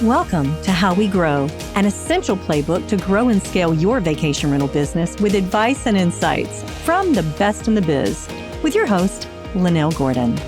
Welcome to How We Grow, an essential playbook to grow and scale your vacation rental business with advice and insights from the best in the biz, with your host, Lynell Gordon.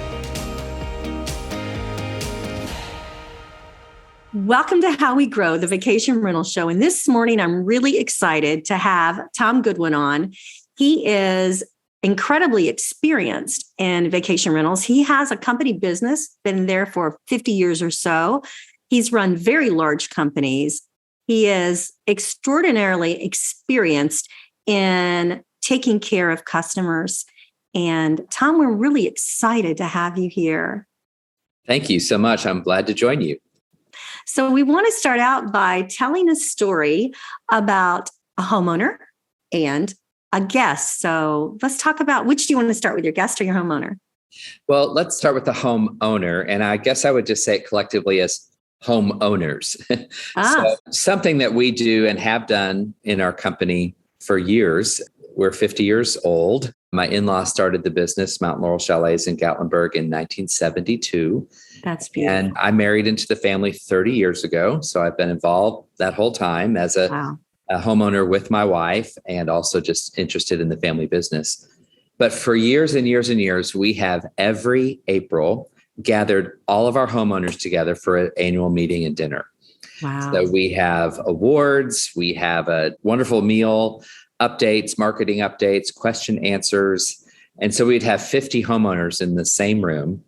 Welcome to How We Grow, the vacation rental show. And this morning, I'm really excited to have Tom Goodwin on. He is incredibly experienced in vacation rentals. He has a company business, been there for 50 years or so. He's run very large companies. He is extraordinarily experienced in taking care of customers. And Tom, we're really excited to have you here. Thank you so much. I'm glad to join you. So we want to start out by telling a story about a homeowner and a guest. So let's talk about, which do you want to start with, your guest or your homeowner? Well, let's start with the homeowner. And I guess I would just say it collectively as homeowners. So something that we do and have done in our company for years. We're 50 years old. My in-laws started the business, Mount Laurel Chalets in Gatlinburg in 1972. That's beautiful. And I married into the family 30 years ago. So I've been involved that whole time as a homeowner with my wife and also just interested in the family business. But for years and years and years, we have every April gathered all of our homeowners together for an annual meeting and dinner. Wow. So we have awards, we have a wonderful meal, updates, marketing updates, question answers. And so we'd have 50 homeowners in the same room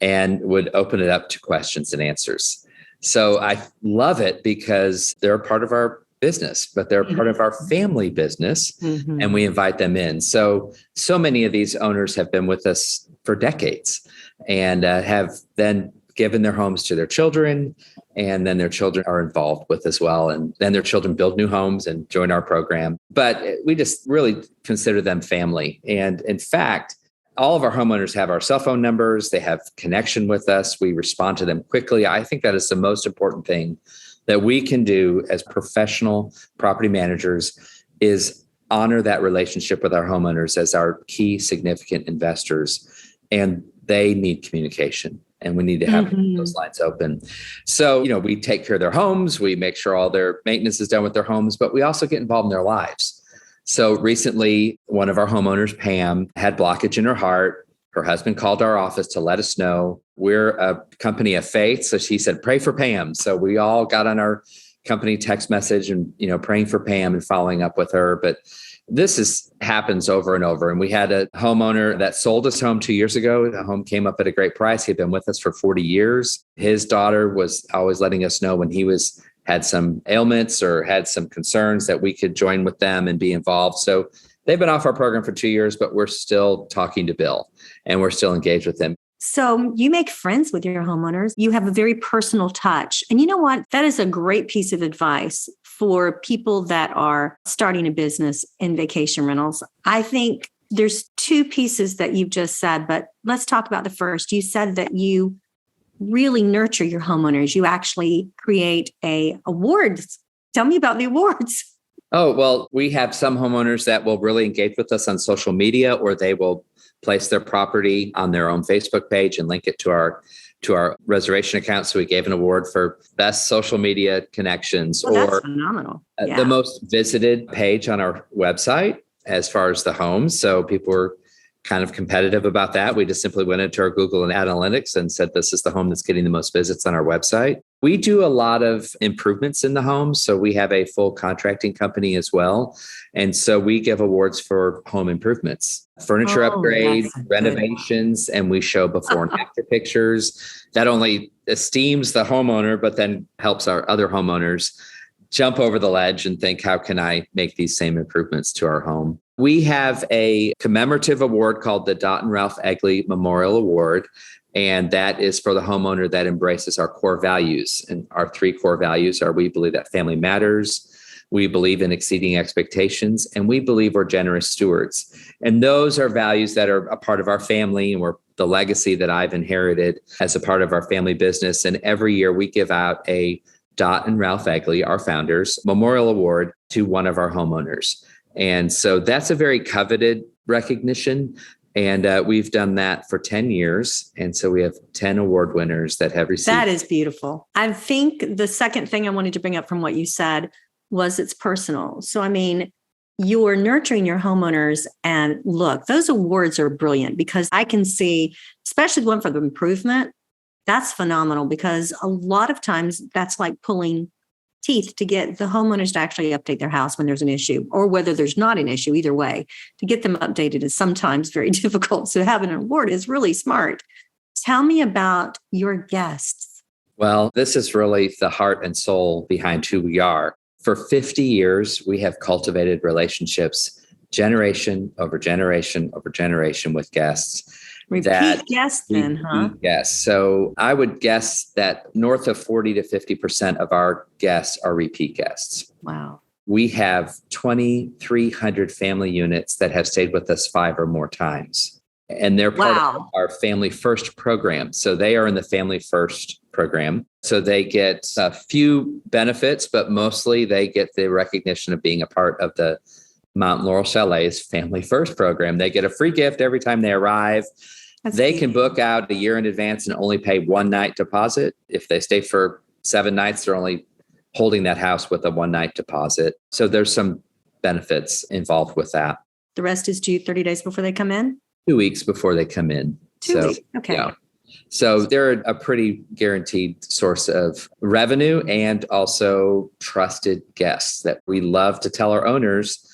and would open it up to questions and answers. So I love it because they're a part of our business, but they're part of our family business, and we invite them in. So many of these owners have been with us for decades and have then given their homes to their children, and then their children are involved with as well. And then their children build new homes and join our program. But we just really consider them family. And in fact, all of our homeowners have our cell phone numbers. They have connection with us. We respond to them quickly. I think that is the most important thing that we can do as professional property managers is honor that relationship with our homeowners as our key significant investors. And they need communication, and we need to have those lines open. So, we take care of their homes. We make sure all their maintenance is done with their homes, but we also get involved in their lives. So recently, one of our homeowners, Pam, had blockage in her heart. Her husband called our office to let us know. We're a company of faith. So she said, pray for Pam. So we all got on our company text message and, praying for Pam and following up with her. But this happens over and over. And we had a homeowner that sold his home 2 years ago. The home came up at a great price. He'd been with us for 40 years. His daughter was always letting us know when he had some ailments or had some concerns that we could join with them and be involved. So they've been off our program for 2 years, but we're still talking to Bill and we're still engaged with him. So you make friends with your homeowners. You have a very personal touch. And you know what? That is a great piece of advice for people that are starting a business in vacation rentals. I think there's two pieces that you've just said, but let's talk about the first. You said that you really nurture your homeowners. You actually create awards. Tell me about the awards. Oh, well, we have some homeowners that will really engage with us on social media, or they will place their property on their own Facebook page and link it to our reservation account. So we gave an award for best social media connections, that's phenomenal. The most visited page on our website as far as the homes. So people were kind of competitive about that. We just simply went into our Google and Analytics and said, this is the home that's getting the most visits on our website. We do a lot of improvements in the homes. So we have a full contracting company as well. And so we give awards for home improvements, furniture upgrades, renovations, and we show before and after pictures. That only esteems the homeowner, but then helps our other homeowners jump over the ledge and think, how can I make these same improvements to our home? We have a commemorative award called the Dot and Ralph Egley Memorial Award. And that is for the homeowner that embraces our core values. And our three core values are: we believe that family matters, we believe in exceeding expectations, and we believe we're generous stewards. And those are values that are a part of our family and we're the legacy that I've inherited as a part of our family business. And every year we give out a Dot and Ralph Egley, our founders, Memorial Award to one of our homeowners. And so that's a very coveted recognition. And we've done that for 10 years. And so we have 10 award winners that have received. That is beautiful. I think the second thing I wanted to bring up from what you said was it's personal. So, I mean, you're nurturing your homeowners, and look, those awards are brilliant because I can see, especially the one for the improvement, that's phenomenal because a lot of times that's like pulling teeth to get the homeowners to actually update their house when there's an issue, or whether there's not an issue. Either way, to get them updated is sometimes very difficult. So having an award is really smart. Tell me about your guests. Well, this is really the heart and soul behind who we are. For 50 years, we have cultivated relationships, generation over generation over generation with guests. Repeat guests then, huh? Yes. So I would guess that north of 40 to 50% of our guests are repeat guests. Wow. We have 2,300 family units that have stayed with us 5 or more times. And they're part of our Family First program. So they are in the Family First program. So they get a few benefits, but mostly they get the recognition of being a part of the Mount Laurel Chalets Family First program. They get a free gift every time they arrive. They can book out a year in advance and only pay one night deposit. If they stay for 7 nights, they're only holding that house with a 1 night deposit. So there's some benefits involved with that. The rest is due 30 days before they come in? 2 weeks before they come in. 2 weeks. Okay. Yeah. So they're a pretty guaranteed source of revenue and also trusted guests that we love to tell our owners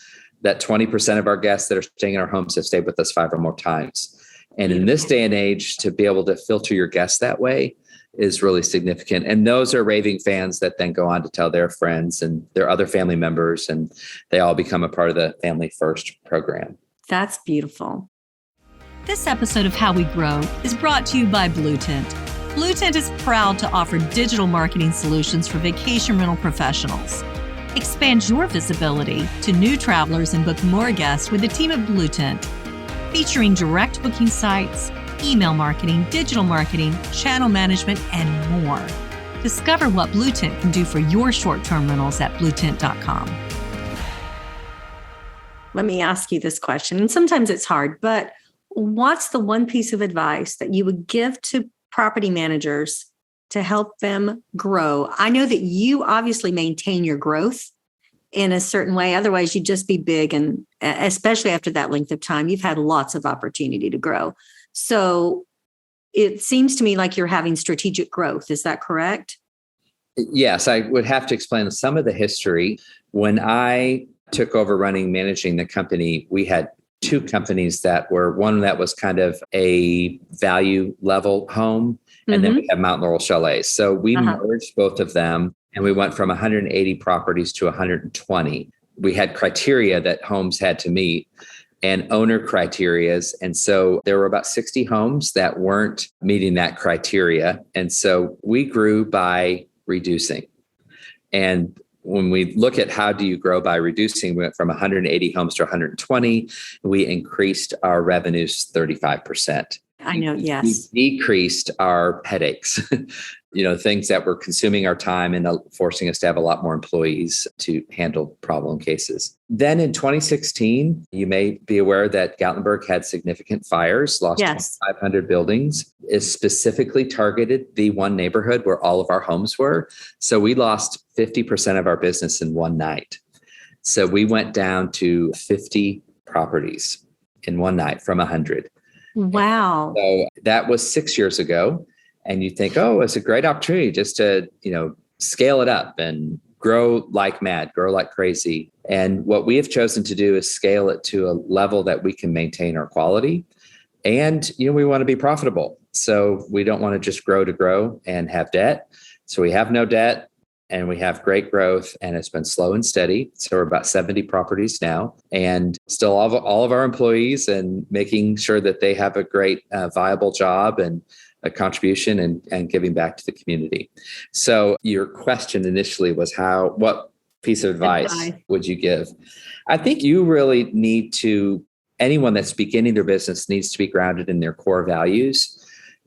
that 20% of our guests that are staying in our homes have stayed with us 5 or more times. And in this day and age, to be able to filter your guests that way is really significant. And those are raving fans that then go on to tell their friends and their other family members, and they all become a part of the Family First program. That's beautiful. This episode of How We Grow is brought to you by Blue Tent. Blue Tent is proud to offer digital marketing solutions for vacation rental professionals. Expand your visibility to new travelers and book more guests with the team at Blue Tent, featuring direct booking sites, email marketing, digital marketing, channel management, and more. Discover what Blue Tent can do for your short-term rentals at bluetent.com. Let me ask you this question, and sometimes it's hard, but what's the one piece of advice that you would give to property managers to help them grow? I know that you obviously maintain your growth in a certain way. Otherwise, you'd just be big. And especially after that length of time, you've had lots of opportunity to grow. So it seems to me like you're having strategic growth. Is that correct? Yes, I would have to explain some of the history. When I took over managing the company, we had 2 companies that were, one that was kind of a value level home, and then we have Mount Laurel Chalets. So we merged both of them, and we went from 180 properties to 120. We had criteria that homes had to meet and owner criterias. And so there were about 60 homes that weren't meeting that criteria. And so we grew by reducing. And when we look at how do you grow by reducing, we went from 180 homes to 120. We increased our revenues 35%. I know, yes. We decreased our headaches, things that were consuming our time and forcing us to have a lot more employees to handle problem cases. Then in 2016, you may be aware that Gatlinburg had significant fires, lost 2,500 buildings. It specifically targeted the one neighborhood where all of our homes were. So we lost 50% of our business in one night. So we went down to 50 properties in one night from 100. Wow. So that was 6 years ago. And you think, oh, it's a great opportunity just to, scale it up and grow like mad, grow like crazy. And what we have chosen to do is scale it to a level that we can maintain our quality. And, we want to be profitable. So we don't want to just grow to grow and have debt. So we have no debt and we have great growth, and it's been slow and steady. So we're about 70 properties now, and still all of our employees, and making sure that they have a great viable job and a contribution and giving back to the community. So your question initially was what piece of advice would you give? I think you really need to, anyone that's beginning their business needs to be grounded in their core values.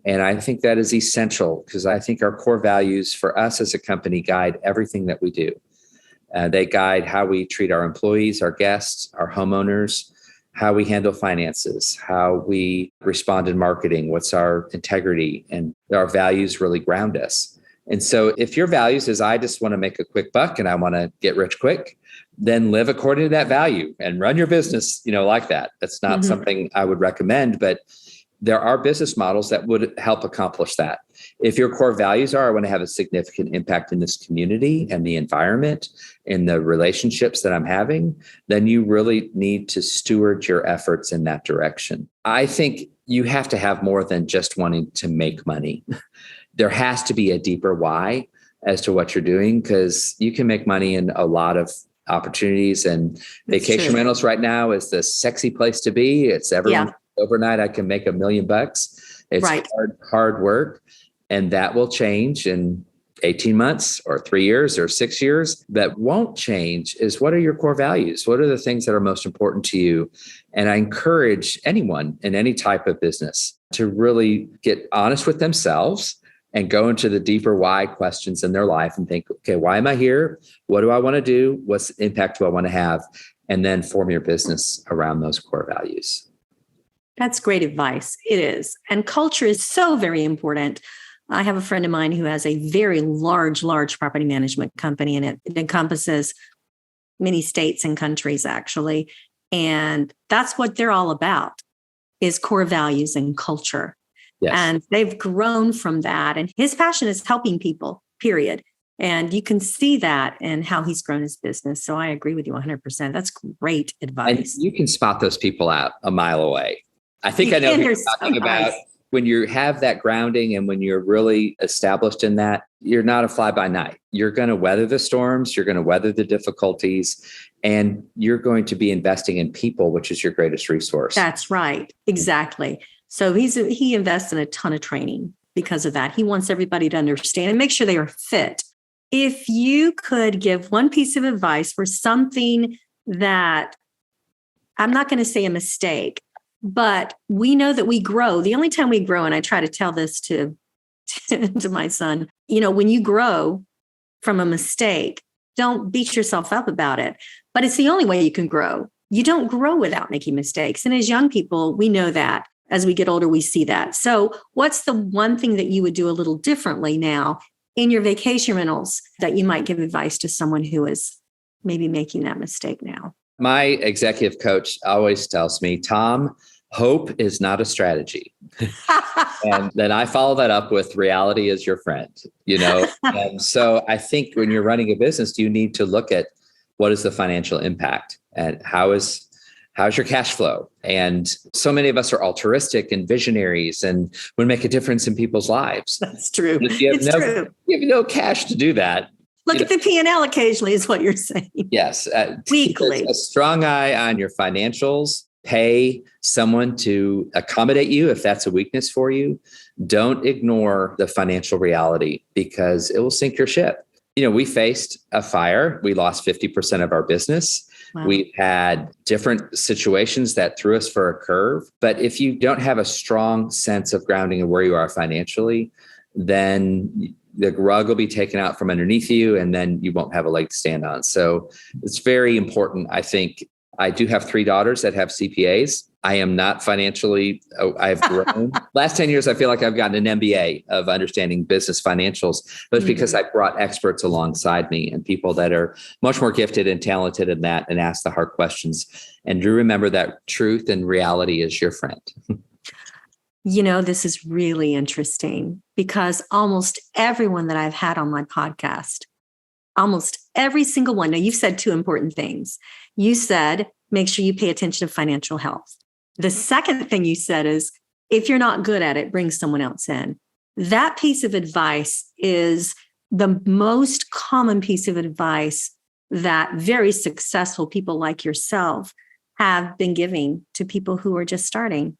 And I think that is essential, because I think our core values for us as a company guide everything that we do. They guide how we treat our employees, our guests, our homeowners, how we handle finances, how we respond in marketing, what's our integrity, and our values really ground us. And so if your values is, I just want to make a quick buck and I want to get rich quick, then live according to that value and run your business, like that. That's not something I would recommend, but there are business models that would help accomplish that. If your core values are, I want to have a significant impact in this community and the environment and the relationships that I'm having, then you really need to steward your efforts in that direction. I think you have to have more than just wanting to make money. There has to be a deeper why as to what you're doing, because you can make money in a lot of opportunities, and vacation rentals right now is the sexy place to be. It's everyone overnight. I can make $1 million. It's hard work, and that will change in 18 months or 3 years or 6 years. That won't change is, what are your core values? What are the things that are most important to you? And I encourage anyone in any type of business to really get honest with themselves and go into the deeper why questions in their life and think, okay, why am I here? What do I want to do? What's the impact do I want to have? And then form your business around those core values. That's great advice. It is. And culture is so very important. I have a friend of mine who has a very large property management company, and it encompasses many states and countries, actually. And that's what they're all about, is core values and culture. Yes. And they've grown from that. And his passion is helping people, period. And you can see that in how he's grown his business. So I agree with you 100%. That's great advice. And you can spot those people out a mile away. I think I know what you're talking about. When you have that grounding and when you're really established in that, you're not a fly by night. You're going to weather the storms. You're going to weather the difficulties, and you're going to be investing in people, which is your greatest resource. That's right. Exactly. So he invests in a ton of training because of that. He wants everybody to understand and make sure they are fit. If you could give one piece of advice for something that, I'm not going to say a mistake, but we know that we grow. The only time we grow, and I try to tell this to my son, when you grow from a mistake, don't beat yourself up about it. But it's the only way you can grow. You don't grow without making mistakes. And as young people, we know that. As we get older, we see that. So what's the one thing that you would do a little differently now in your vacation rentals that you might give advice to someone who is maybe making that mistake now? My executive coach always tells me, Tom, hope is not a strategy. And then I follow that up with reality is your friend, And so I think when you're running a business, you need to look at what is the financial impact and how's your cash flow? And so many of us are altruistic and visionaries and would make a difference in people's lives. That's true. You have no cash to do that. Look at the P&L occasionally is what you're saying. Yes. Weekly. A strong eye on your financials. Pay someone to accommodate you if that's a weakness for you. Don't ignore the financial reality because it will sink your ship. We faced a fire. We lost 50% of our business. Wow. We've had different situations that threw us for a curve. But if you don't have a strong sense of grounding of where you are financially, then the rug will be taken out from underneath you, and then you won't have a leg to stand on. So it's very important. I think I do have 3 daughters that have CPAs. I am not financially, I've grown. Last 10 years, I feel like I've gotten an MBA of understanding business financials, but it's because I brought experts alongside me and people that are much more gifted and talented in that and ask the hard questions. And do remember that truth and reality is your friend. This is really interesting because almost everyone that I've had on my podcast, almost every single one. Now, you've said 2 important things. You said, make sure you pay attention to financial health. The second thing you said is, if you're not good at it, bring someone else in. That piece of advice is the most common piece of advice that very successful people like yourself have been giving to people who are just starting.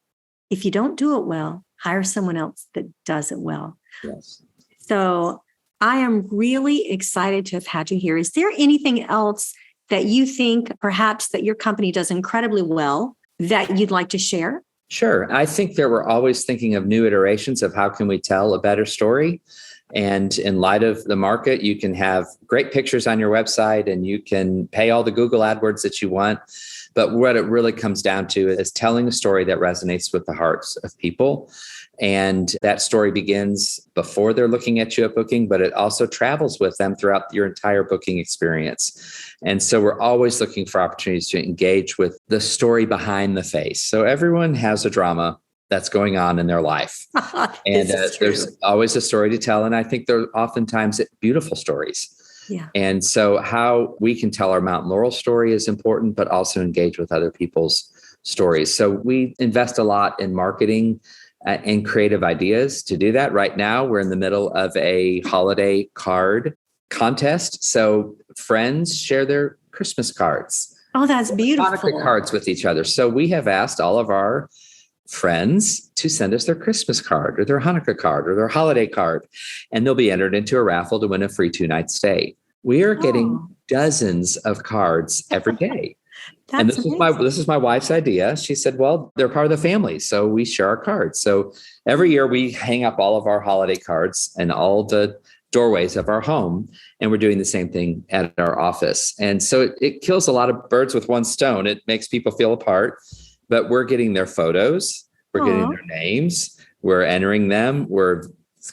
If you don't do it well, hire someone else that does it well. Yes. So I am really excited to have had you here. Is there anything else that you think perhaps that your company does incredibly well that you'd like to share? Sure. I think that we're always thinking of new iterations of how can we tell a better story. And in light of the market, you can have great pictures on your website and you can pay all the Google AdWords that you want. But what it really comes down to is telling a story that resonates with the hearts of people. And that story begins before they're looking at you at booking, but it also travels with them throughout your entire booking experience. And so we're always looking for opportunities to engage with the story behind the face. So everyone has a drama that's going on in their life. And there's always a story to tell. And I think there are oftentimes beautiful stories. Yeah. And so how we can tell our Mount Laurel story is important, but also engage with other people's stories. So we invest a lot in marketing and creative ideas to do that. Right now, we're in the middle of a holiday card contest. So friends share their Christmas cards. Oh, that's beautiful. Hanukkah cards with each other. So we have asked all of our friends to send us their Christmas card or their Hanukkah card or their holiday card, and they'll be entered into a raffle to win a free 2-night stay. We are getting dozens of cards every day. And this is my wife's idea. She said, well, they're part of the family, so we share our cards. So every year we hang up all of our holiday cards in all the doorways of our home, and we're doing the same thing at our office. And so it kills a lot of birds with one stone. It makes people feel apart, but we're getting their photos, we're getting their names, we're entering them, we're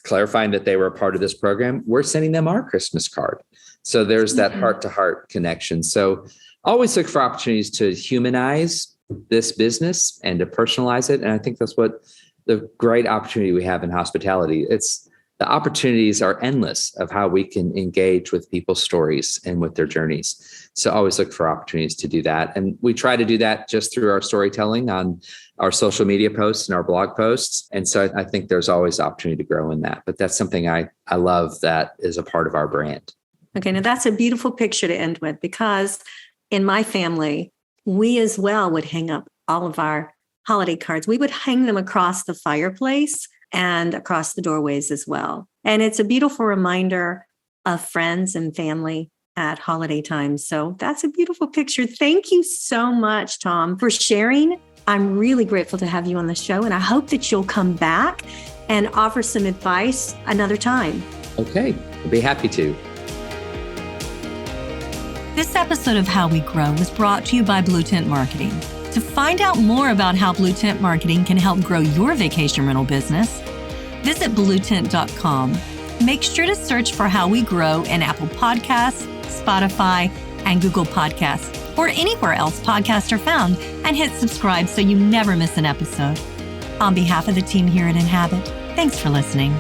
clarifying that they were a part of this program. We're sending them our Christmas card. So there's that heart-to-heart connection. So always look for opportunities to humanize this business and to personalize it. And I think that's what the great opportunity we have in hospitality. The opportunities are endless of how we can engage with people's stories and with their journeys. So always look for opportunities to do that. And we try to do that just through our storytelling on our social media posts and our blog posts. And so I think there's always opportunity to grow in that. But that's something I love that is a part of our brand. Okay, now that's a beautiful picture to end with, because in my family, we as well would hang up all of our holiday cards. We would hang them across the fireplace and across the doorways as well. And it's a beautiful reminder of friends and family at holiday time. So that's a beautiful picture. Thank you so much, Tom, for sharing. I'm really grateful to have you on the show, and I hope that you'll come back and offer some advice another time. Okay, I'd be happy to. This episode of How We Grow was brought to you by Blue Tent Marketing. To find out more about how Blue Tent Marketing can help grow your vacation rental business, visit bluetent.com. Make sure to search for How We Grow in Apple Podcasts, Spotify, and Google Podcasts, or anywhere else podcasts are found, and hit subscribe so you never miss an episode. On behalf of the team here at Inhabit, thanks for listening.